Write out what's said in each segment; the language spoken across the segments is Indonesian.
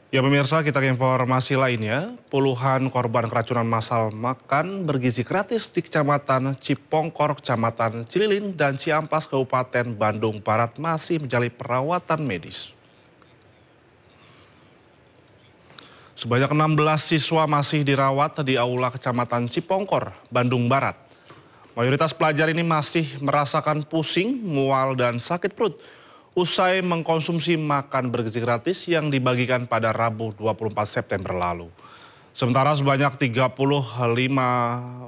Ya pemirsa, kita ke informasi lainnya. Puluhan korban keracunan massal makan bergizi gratis di Kecamatan Cipongkor, Kecamatan Cililin, dan Ciampas, Kabupaten Bandung Barat masih menjalani perawatan medis. Sebanyak 16 siswa masih dirawat di Aula Kecamatan Cipongkor, Bandung Barat. Mayoritas pelajar ini masih merasakan pusing, mual, dan sakit perut usai mengkonsumsi makan bergizi gratis yang dibagikan pada Rabu 24 September lalu. Sementara sebanyak 35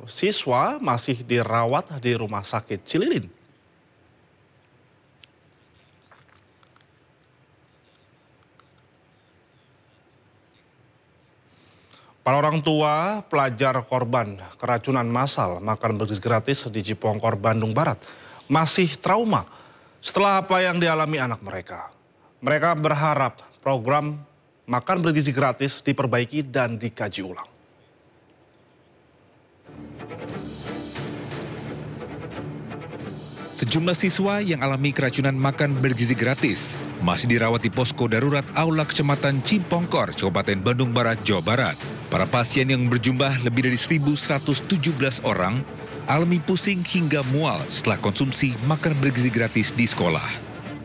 siswa masih dirawat di Rumah Sakit Cililin. Para orang tua pelajar korban keracunan massal makan bergizi gratis di Cipongkor, Bandung Barat masih trauma setelah apa yang dialami anak mereka. Mereka berharap program makan bergizi gratis diperbaiki dan dikaji ulang. Sejumlah siswa yang alami keracunan makan bergizi gratis masih dirawat di posko darurat Aula Kecamatan Cipongkor, Kabupaten Bandung Barat, Jawa Barat. Para pasien yang berjumlah lebih dari 1.117 orang alami pusing hingga mual setelah konsumsi makan bergizi gratis di sekolah.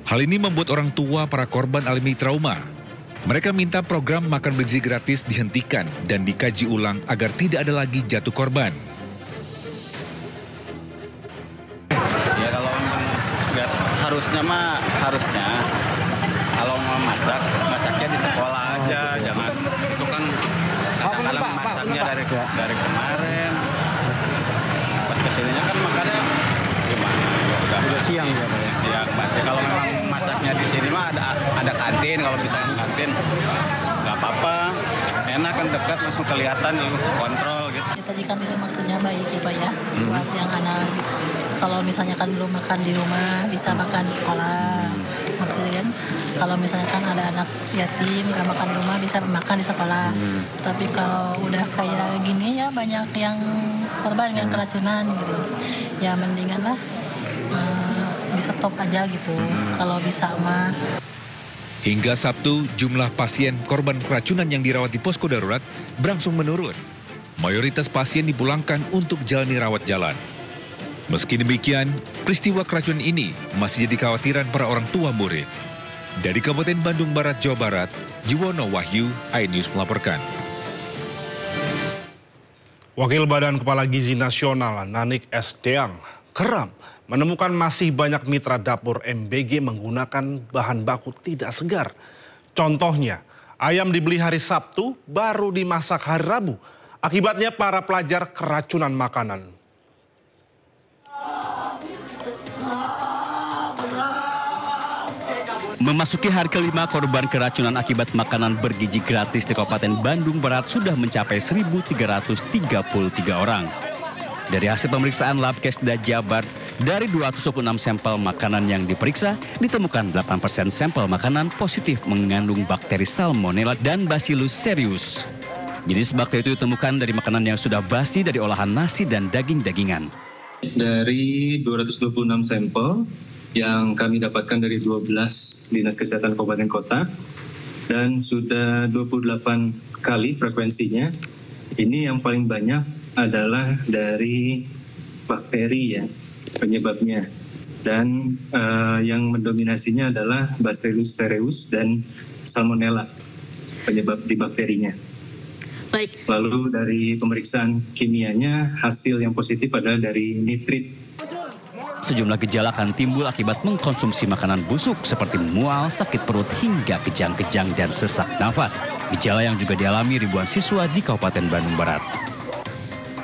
Hal ini membuat orang tua para korban alami trauma. Mereka minta program makan bergizi gratis dihentikan dan dikaji ulang agar tidak ada lagi jatuh korban. Ya kalau harusnya kalau mau masaknya di sekolah aja, jangan itu kan kadang-kadang masaknya dari kemarin. Pas kesininya kan makannya gimana? Udah siang ya, siang. Masih kalau memang masaknya di sini mah ada kantin, kalau misalnya kantin nggak apa-apa. Enak kan, dekat, langsung kelihatan, kontrol gitu. Ya, tadi kan itu maksudnya baik ya Pak ya, buat yang anak kalau misalnya kan belum makan di rumah bisa makan di sekolah. Maksudnya kan kalau misalnya kan ada anak yatim nggak makan di rumah bisa makan di sekolah. Tapi kalau udah kayak gini ya banyak yang korban yang keracunan gitu. Ya mendingan lah bisa stop aja gitu kalau bisa mah. Hingga Sabtu, jumlah pasien korban keracunan yang dirawat di posko darurat berangsur menurun. Mayoritas pasien dipulangkan untuk jalani rawat jalan. Meski demikian, peristiwa keracunan ini masih jadi kekhawatiran para orang tua murid. Dari Kabupaten Bandung Barat, Jawa Barat, Yuwono Wahyu, iNews melaporkan. Wakil Badan Kepala Gizi Nasional Nanik S. Deang geram menemukan masih banyak mitra dapur MBG menggunakan bahan baku tidak segar. Contohnya, ayam dibeli hari Sabtu baru dimasak hari Rabu. Akibatnya para pelajar keracunan makanan. Memasuki hari kelima, korban keracunan akibat makanan bergizi gratis di Kabupaten Bandung Barat sudah mencapai 1.333 orang. Dari hasil pemeriksaan Labkesda Jabar, dari 226 sampel makanan yang diperiksa, ditemukan 8% sampel makanan positif mengandung bakteri Salmonella dan Bacillus cereus. Jenis bakteri itu ditemukan dari makanan yang sudah basi dari olahan nasi dan daging-dagingan. Dari 226 sampel yang kami dapatkan dari 12 Dinas Kesehatan Kabupaten Kota dan sudah 28 kali frekuensinya. Ini yang paling banyak adalah dari bakteri ya penyebabnya, dan yang mendominasinya adalah Bacillus cereus dan Salmonella penyebab di bakterinya. Baik. Lalu dari pemeriksaan kimianya hasil yang positif adalah dari nitrit. Sejumlah gejala akan timbul akibat mengkonsumsi makanan busuk seperti mual, sakit perut, hingga kejang-kejang dan sesak nafas. Gejala yang juga dialami ribuan siswa di Kabupaten Bandung Barat.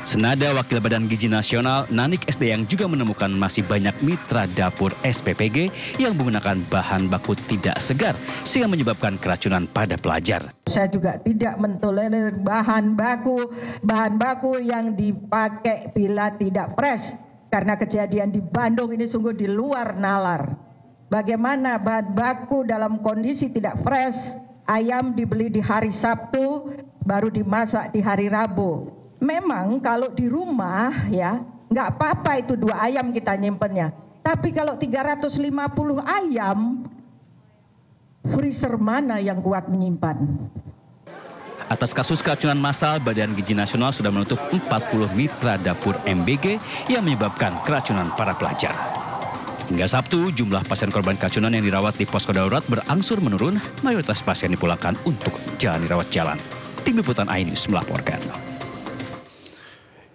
Senada Wakil Badan Gizi Nasional Nanik S. Deang juga menemukan masih banyak mitra dapur SPPG yang menggunakan bahan baku tidak segar sehingga menyebabkan keracunan pada pelajar. Saya juga tidak mentolerir bahan baku yang dipakai bila tidak fresh, karena kejadian di Bandung ini sungguh di luar nalar. Bagaimana bahan baku dalam kondisi tidak fresh, ayam dibeli di hari Sabtu baru dimasak di hari Rabu. Memang kalau di rumah ya nggak apa-apa itu 2 ayam kita nyimpennya. Tapi kalau 350 ayam, freezer mana yang kuat menyimpan? Atas kasus keracunan massal, Badan Gizi Nasional sudah menutup 40 mitra dapur MBG yang menyebabkan keracunan para pelajar. Hingga Sabtu, jumlah pasien korban keracunan yang dirawat di posko darurat berangsur menurun, mayoritas pasien dipulangkan untuk jalani rawat jalan. Tim Liputan iNews melaporkan.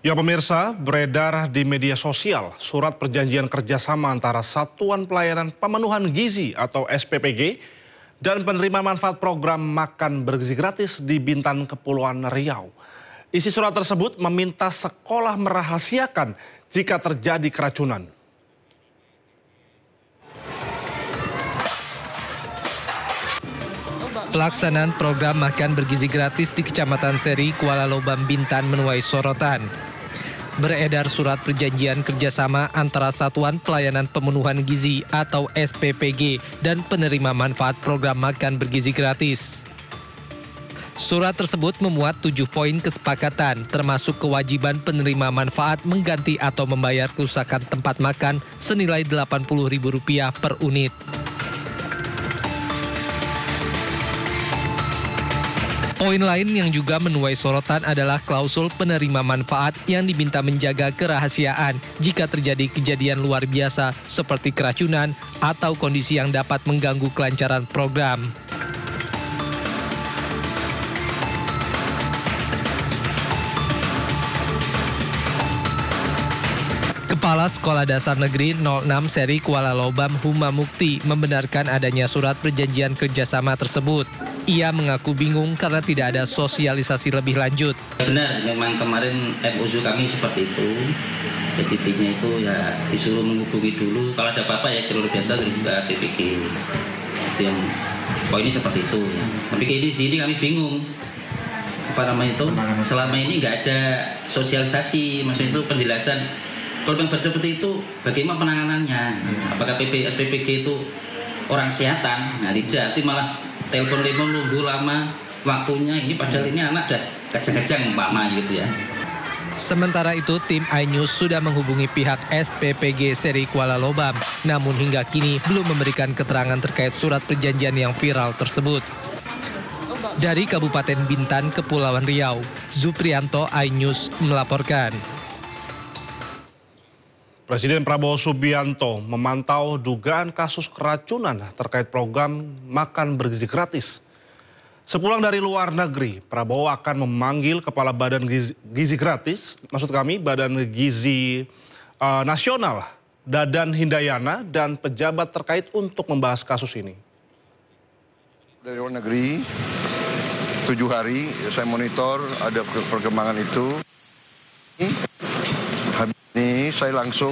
Ya pemirsa, beredar di media sosial surat perjanjian kerjasama antara Satuan Pelayanan Pemenuhan Gizi atau SPPG dan penerima manfaat program makan bergizi gratis di Bintan, Kepulauan Riau. Isi surat tersebut meminta sekolah merahasiakan jika terjadi keracunan. Pelaksanaan program makan bergizi gratis di Kecamatan Seri, Kuala Lobam, Bintan menuai sorotan. Beredar surat perjanjian kerjasama antara Satuan Pelayanan Pemenuhan Gizi atau SPPG dan penerima manfaat program makan bergizi gratis. Surat tersebut memuat 7 poin kesepakatan, termasuk kewajiban penerima manfaat mengganti atau membayar kerusakan tempat makan senilai Rp80.000 per unit. Poin lain yang juga menuai sorotan adalah klausul penerima manfaat yang diminta menjaga kerahasiaan jika terjadi kejadian luar biasa seperti keracunan atau kondisi yang dapat mengganggu kelancaran program. Kepala Sekolah Dasar Negeri 06 Seri Kuala Lobam Huma Mukti membenarkan adanya surat perjanjian kerjasama tersebut. Ia mengaku bingung karena tidak ada sosialisasi lebih lanjut. Benar, memang kemarin MOU kami seperti itu. Ya, titiknya itu ya disuruh menghubungi dulu. Kalau ada apa-apa ya jalur biasa ke PPG. Itu yang poinnya seperti itu ya. Tapi di sini kami bingung. Selama ini nggak ada sosialisasi, maksudnya itu penjelasan. Kalau yang seperti itu, bagaimana penanganannya? Apakah SPPG itu orang kesehatan? Nah, tidak, itu malah telepon nunggu lama waktunya. Ini padahal ini anak dah kejang-kejang umpama gitu ya. Sementara itu, tim iNews sudah menghubungi pihak SPPG Seri Kuala Lobam, namun hingga kini belum memberikan keterangan terkait surat perjanjian yang viral tersebut. Dari Kabupaten Bintan, Kepulauan Riau, Zuprianto, iNews melaporkan. Presiden Prabowo Subianto memantau dugaan kasus keracunan terkait program makan bergizi gratis. Sepulang dari luar negeri, Prabowo akan memanggil Kepala Badan Gizi Gratis, Badan Gizi Nasional, Dadan Hindayana, dan pejabat terkait untuk membahas kasus ini. Dari luar negeri, 7 hari saya monitor ada perkembangan itu. Ini saya langsung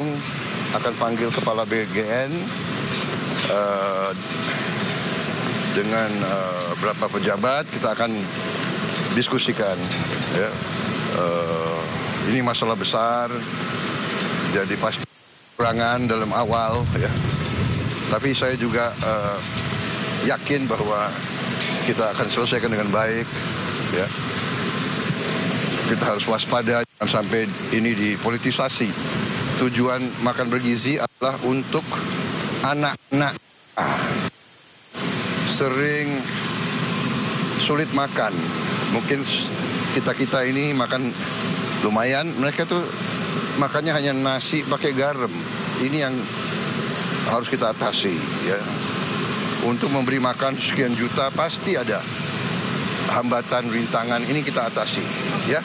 akan panggil Kepala BGN dengan beberapa pejabat, kita akan diskusikan. Ya. Ini masalah besar, jadi pasti kekurangan dalam awal. Ya. Tapi saya juga yakin bahwa kita akan selesaikan dengan baik. Ya. Kita harus waspada, jangan sampai ini dipolitisasi. Tujuan makan bergizi adalah untuk anak-anak sering sulit makan. Mungkin kita ini makan lumayan, mereka tuh makannya hanya nasi pakai garam. Ini yang harus kita atasi. Ya. Untuk memberi makan sekian juta pasti ada hambatan, rintangan, ini kita atasi. Ya.